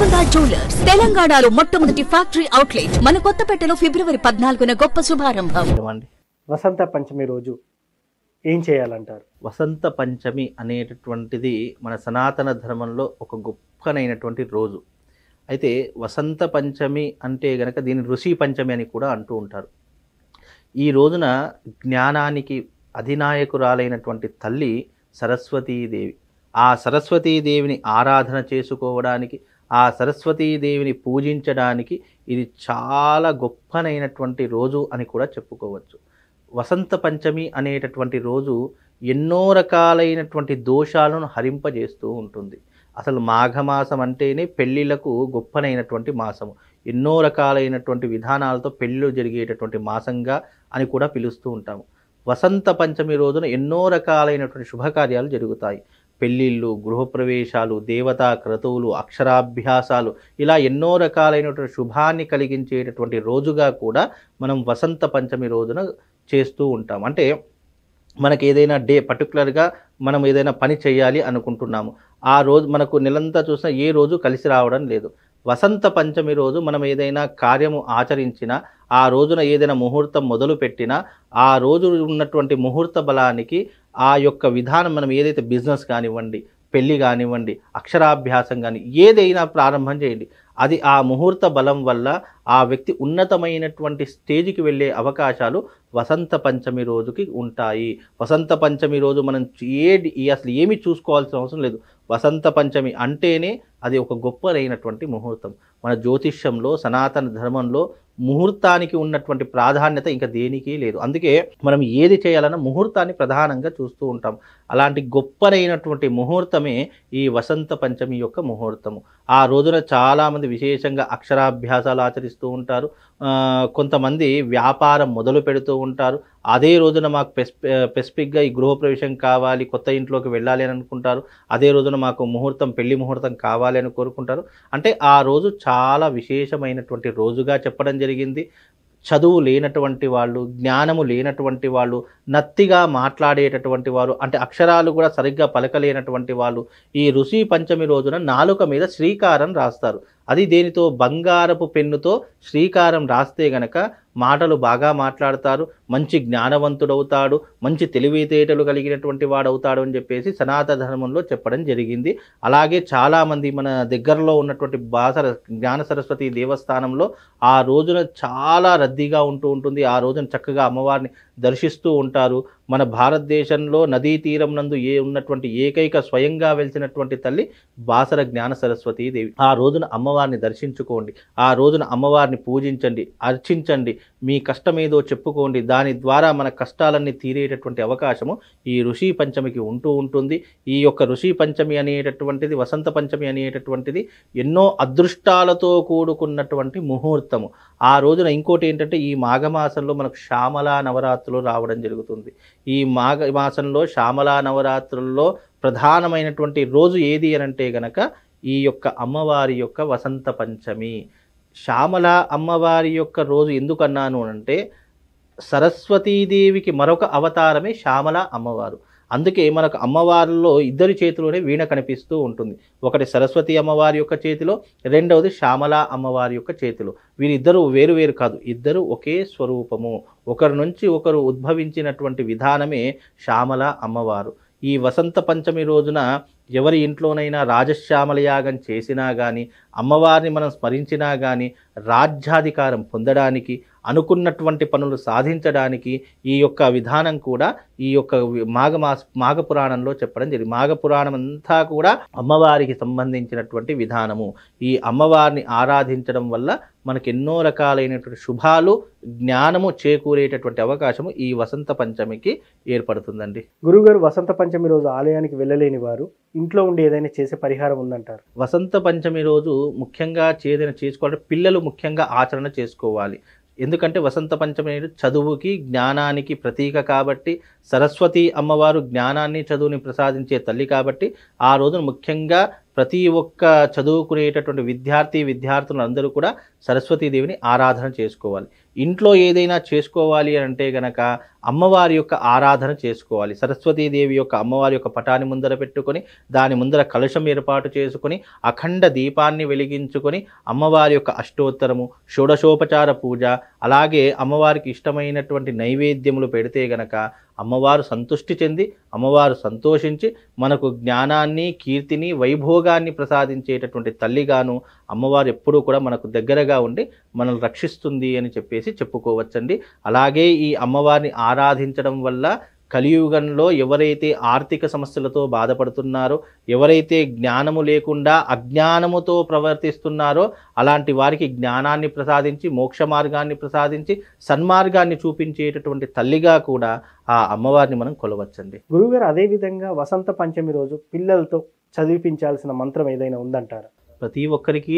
Golconda jewellers తెలంగాణలో మొట్టమొదటి factory outlet మన కొత్తపేటలో ఫిబ్రవరి 14న గొప్ప శుభారంభం. వసంత పంచమి రోజు ఏం చేయాలంటారు? వసంత పంచమి అనేటటువంటిది మన సనాతన ధర్మంలో ఒక గొప్పనైనటువంటి రోజు. అయితే వసంత పంచమి అంటే గనక దీన్ని ఋషి పంచమి అని కూడా అంటూ ఉంటారు. ఈ రోజున జ్ఞానానికి అధినాయకురాలైనటువంటి తల్లి సరస్వతీదేవి. ఆ సరస్వతీదేవిని ఆరాధన చేసుకోవడానికి, ఆ సరస్వతీదేవిని పూజించడానికి ఇది చాలా గొప్పనైనటువంటి రోజు అని కూడా చెప్పుకోవచ్చు. వసంత పంచమి అనేటటువంటి రోజు ఎన్నో రకాలైనటువంటి దోషాలను హరింపజేస్తూ ఉంటుంది. అసలు మాఘమాసం అంటేనే పెళ్ళిళ్ళకు గొప్పనైనటువంటి మాసము. ఎన్నో రకాలైనటువంటి విధానాలతో పెళ్ళిళ్ళు జరిగేటటువంటి మాసంగా అని కూడా పిలుస్తూ ఉంటాము. వసంత పంచమి రోజున ఎన్నో రకాలైనటువంటి శుభకార్యాలు జరుగుతాయి. పెళ్ళిళ్ళు, గృహప్రవేశాలు, దేవతా క్రతువులు, అక్షరాభ్యాసాలు, ఇలా ఎన్నో రకాలైనటువంటి శుభాన్ని కలిగించేటటువంటి రోజుగా కూడా మనం వసంత పంచమి రోజున చేస్తూ ఉంటాం. అంటే మనకి ఏదైనా డే పర్టికులర్గా మనం ఏదైనా పని చేయాలి అనుకుంటున్నాము, ఆ రోజు మనకు నెలంతా చూసినా ఏ రోజు కలిసి రావడం లేదు. వసంత పంచమి రోజు మనం ఏదైనా కార్యము ఆచరించినా, ఆ రోజున ఏదైనా ముహూర్తం మొదలు పెట్టినా, ఆ రోజు ఉన్నటువంటి ముహూర్త బలానికి ఆ యొక్క విధానం మనం ఏదైతే బిజినెస్ కానివ్వండి, పెళ్ళి కానివ్వండి, అక్షరాభ్యాసం కానీ ఏదైనా ప్రారంభం చేయండి, అది ఆ ముహూర్త బలం వల్ల ఆ వ్యక్తి ఉన్నతమైనటువంటి స్టేజ్కి వెళ్ళే అవకాశాలు వసంత పంచమి రోజుకి ఉంటాయి. వసంత పంచమి రోజు మనం అసలు ఏమి చూసుకోవాల్సిన అవసరం లేదు. వసంత పంచమి అంటేనే అది ఒక గొప్పదైనటువంటి ముహూర్తం. మన జ్యోతిష్యంలో, సనాతన ధర్మంలో ముహూర్తానికి ఉన్నటువంటి ప్రాధాన్యత ఇంకా దేనికి లేదు. అందుకే మనం ఏది చేయాలన్నా ముహూర్తాన్ని ప్రధానంగా చూస్తూ ఉంటాం. అలాంటి గొప్పనైనటువంటి ముహూర్తమే ఈ వసంత పంచమి యొక్క ముహూర్తము. ఆ రోజున చాలామంది విశేషంగా అక్షరాభ్యాసాలు ఆచరిస్తూ ఉంటారు. కొంతమంది వ్యాపారం మొదలు పెడుతూ ఉంటారు. అదే రోజున మాకు స్పెసిఫిక్గా ఈ గృహప్రవేశం కావాలి, కొత్త ఇంట్లోకి వెళ్ళాలి అని అనుకుంటారు. అదే రోజున మాకు ముహూర్తం, పెళ్లి ముహూర్తం కావాలి అని కోరుకుంటారు. అంటే ఆ రోజు చాలా విశేషమైనటువంటి రోజుగా చెప్పడం జరిగింది. చదువు లేనటువంటి వాళ్ళు, జ్ఞానము లేనటువంటి వాళ్ళు, నత్తిగా మాట్లాడేటటువంటి వారు, అంటే అక్షరాలు కూడా సరిగ్గా పలకలేనటువంటి వాళ్ళు ఈ ఋషి పంచమి రోజున నాలుక మీద శ్రీకారం రాస్తారు. అది దేనితో? బంగారపు పెన్నుతో శ్రీకారం రాస్తే గనక మాటలు బాగా మాట్లాడతారు, మంచి జ్ఞానవంతుడవుతాడు, మంచి తెలివితేటలు కలిగినటువంటి వాడవుతాడు అని చెప్పేసి సనాతన ధర్మంలో చెప్పడం జరిగింది. అలాగే చాలామంది మన దగ్గరలో ఉన్నటువంటి జ్ఞాన సరస్వతి దేవస్థానంలో ఆ రోజున చాలా రద్దీగా ఉంటుంది. ఆ రోజున చక్కగా అమ్మవారిని దర్శిస్తూ ఉంటారు. మన భారతదేశంలో నదీ తీరం నందు ఉన్నటువంటి ఏకైక స్వయంగా వెలిసినటువంటి తల్లి బాసర జ్ఞాన సరస్వతీ దేవి. ఆ రోజున అమ్మవారిని దర్శించుకోండి, ఆ రోజున అమ్మవారిని పూజించండి, అర్చించండి, మీ కష్టమేదో చెప్పుకోండి. దాని ద్వారా మన కష్టాలన్నీ తీరేటటువంటి అవకాశము ఈ ఋషి పంచమికి ఉంటుంది. ఈ యొక్క ఋషి పంచమి అనేటటువంటిది, వసంత పంచమి అనేటటువంటిది ఎన్నో అదృష్టాలతో కూడుకున్నటువంటి ముహూర్తము. ఆ రోజున ఇంకోటి ఏంటంటే, ఈ మాఘమాసంలో మనకు శ్యామలా నవరాత్రులు రావడం జరుగుతుంది. ఈ మాఘమాసంలో శ్యామలా నవరాత్రుల్లో ప్రధానమైనటువంటి రోజు ఏది అనంటే గనక ఈ యొక్క అమ్మవారి యొక్క వసంత పంచమి. శ్యామల అమ్మవారి యొక్క రోజు ఎందుకన్నాను అంటే, సరస్వతీదేవికి మరొక అవతారమే శ్యామల అమ్మవారు. అందుకే మనకు అమ్మవారిలో ఇద్దరి చేతిలోనే వీణ కనిపిస్తూ ఉంటుంది. ఒకటి సరస్వతి అమ్మవారి యొక్క చేతిలో, రెండవది శ్యామల అమ్మవారి యొక్క చేతిలో. వీరిద్దరూ వేరు కాదు, ఇద్దరు ఒకే స్వరూపము. ఒకరి నుంచి ఒకరు ఉద్భవించినటువంటి విధానమే శ్యామల అమ్మవారు. ఈ వసంత పంచమి రోజున ఎవరి ఇంట్లోనైనా రాజశ్యామల యాగం చేసినా కానీ, అమ్మవారిని మనం స్మరించినా కానీ, రాజ్యాధికారం పొందడానికి, అనుకున్నటువంటి పనులు సాధించడానికి ఈ యొక్క విధానం కూడా ఈ యొక్క మాఘ పురాణంలో చెప్పడం జరిగింది. మాఘ పురాణం అంతా కూడా అమ్మవారికి సంబంధించినటువంటి విధానము. ఈ అమ్మవారిని ఆరాధించడం వల్ల మనకు ఎన్నో రకాలైనటువంటి శుభాలు, జ్ఞానము చేకూరేటటువంటి అవకాశము ఈ వసంత పంచమికి ఏర్పడుతుందండి. గురుగారు, వసంత పంచమి రోజు ఆలయానికి వెళ్ళలేని వారు ఇంట్లో ఉండి ఏదైనా చేసే పరిహారం ఉందంటారు? వసంత పంచమి రోజు ముఖ్యంగా ఏదైనా చేసుకోవాలంటే పిల్లలు ముఖ్యంగా ఆచరణ చేసుకోవాలి. ఎందుకంటే వసంత పంచమి అనేది చదువుకి, జ్ఞానానికి ప్రతీక కాబట్టి, సరస్వతి అమ్మవారు జ్ఞానాన్ని, చదువుని ప్రసాదించే తల్లి కాబట్టి ఆ రోజున ముఖ్యంగా ప్రతి ఒక్క చదువుకునేటటువంటి విద్యార్థులందరూ కూడా సరస్వతీదేవిని ఆరాధన చేసుకోవాలి. ఇంట్లో ఏదైనా చేసుకోవాలి అంటే గనక అమ్మవారి యొక్క ఆరాధన చేసుకోవాలి. సరస్వతీదేవి యొక్క అమ్మవారి యొక్క పటాన్ని ముందర పెట్టుకొని దాని ముందర కలశం ఏర్పాటు చేసుకొని అఖండ దీపాన్ని వెలిగించుకొని అమ్మవారి యొక్క అష్టోత్తరము, షోడశోపచార పూజ, అలాగే అమ్మవారికి ఇష్టమైనటువంటి నైవేద్యములు పెడితే గనక అమ్మవారు సంతుష్టి చెంది అమ్మవారు సంతోషించి మనకు జ్ఞానాన్ని, కీర్తిని, వైభోగాన్ని ప్రసాదించేటటువంటి తల్లిగాను అమ్మవారు ఎప్పుడూ కూడా మనకు దగ్గరగా ఉండి మనల్ని రక్షిస్తుంది అని చెప్పేసి చెప్పుకోవచ్చండి. అలాగే ఈ అమ్మవారిని ఆరాధించడం వల్ల కలియుగంలో ఎవరైతే ఆర్థిక సమస్యలతో బాధపడుతున్నారో, ఎవరైతే జ్ఞానము లేకుండా అజ్ఞానముతో ప్రవర్తిస్తున్నారో అలాంటి వారికి జ్ఞానాన్ని ప్రసాదించి మోక్ష మార్గాన్ని ప్రసాదించి సన్మార్గాన్ని చూపించేటటువంటి తల్లిగా కూడా ఆ అమ్మవారిని మనం కొలవచ్చండి. గురువుగారు, అదేవిధంగా వసంత పంచమి రోజు పిల్లలతో చదివించాల్సిన మంత్రం ఏదైనా ఉందంటారా? ప్రతి ఒక్కరికి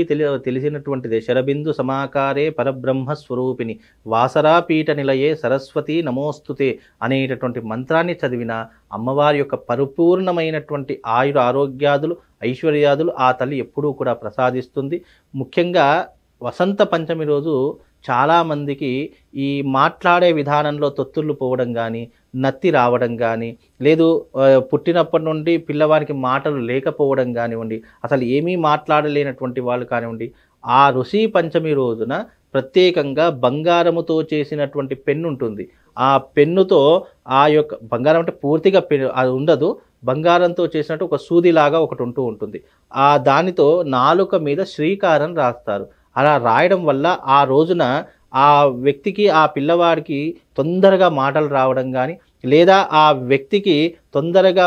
తెలిసినటువంటిదే. శరబిందు సమాకారే పరబ్రహ్మ స్వరూపిణి వాసరాపీఠ నిలయే సరస్వతి నమోస్తుతే అనేటటువంటి మంత్రాన్ని చదివిన అమ్మవారి యొక్క పరిపూర్ణమైనటువంటి ఆయుర ఆరోగ్యాదులు, ఐశ్వర్యాదులు ఆ తల్లి ఎప్పుడూ కూడా ప్రసాదిస్తుంది. ముఖ్యంగా వసంత పంచమి రోజు చాలామందికి ఈ మాట్లాడే విధానంలో తొత్తుళ్ళు పోవడం కానీ, నత్తి రావడం కానీ, లేదు పుట్టినప్పటి నుండి పిల్లవానికి మాటలు లేకపోవడం కానివ్వండి, అసలు ఏమీ మాట్లాడలేనటువంటి వాళ్ళు కానివ్వండి, ఆ ఋషి పంచమి రోజున ప్రత్యేకంగా బంగారముతో చేసినటువంటి పెన్ను ఉంటుంది. ఆ పెన్నుతో ఆ యొక్క బంగారం అంటే పూర్తిగా అది ఉండదు, బంగారంతో చేసినట్టు ఒక సూదిలాగా ఒకటి ఉంటుంది. ఆ దానితో నాలుక మీద శ్రీకారం రాస్తారు. అలా రాయడం వల్ల ఆ రోజున ఆ వ్యక్తికి, ఆ పిల్లవాడికి తొందరగా మాటలు రావడం కానీ, లేదా ఆ వ్యక్తికి తొందరగా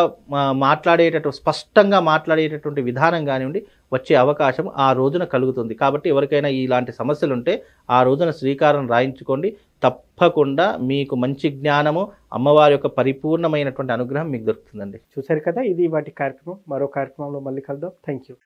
స్పష్టంగా మాట్లాడేటటువంటి విధానం కానివ్వండి వచ్చే అవకాశం ఆ రోజున కలుగుతుంది. కాబట్టి ఎవరికైనా ఇలాంటి సమస్యలు ఉంటే ఆ రోజున శ్రీకారం రాయించుకోండి. తప్పకుండా మీకు మంచి జ్ఞానము, అమ్మవారి యొక్క పరిపూర్ణమైనటువంటి అనుగ్రహం మీకు దొరుకుతుందండి. చూశారు కదా, ఇది వాటి కార్యక్రమం. మరో కార్యక్రమంలో మళ్ళీ కలుద్దాం. Thank you.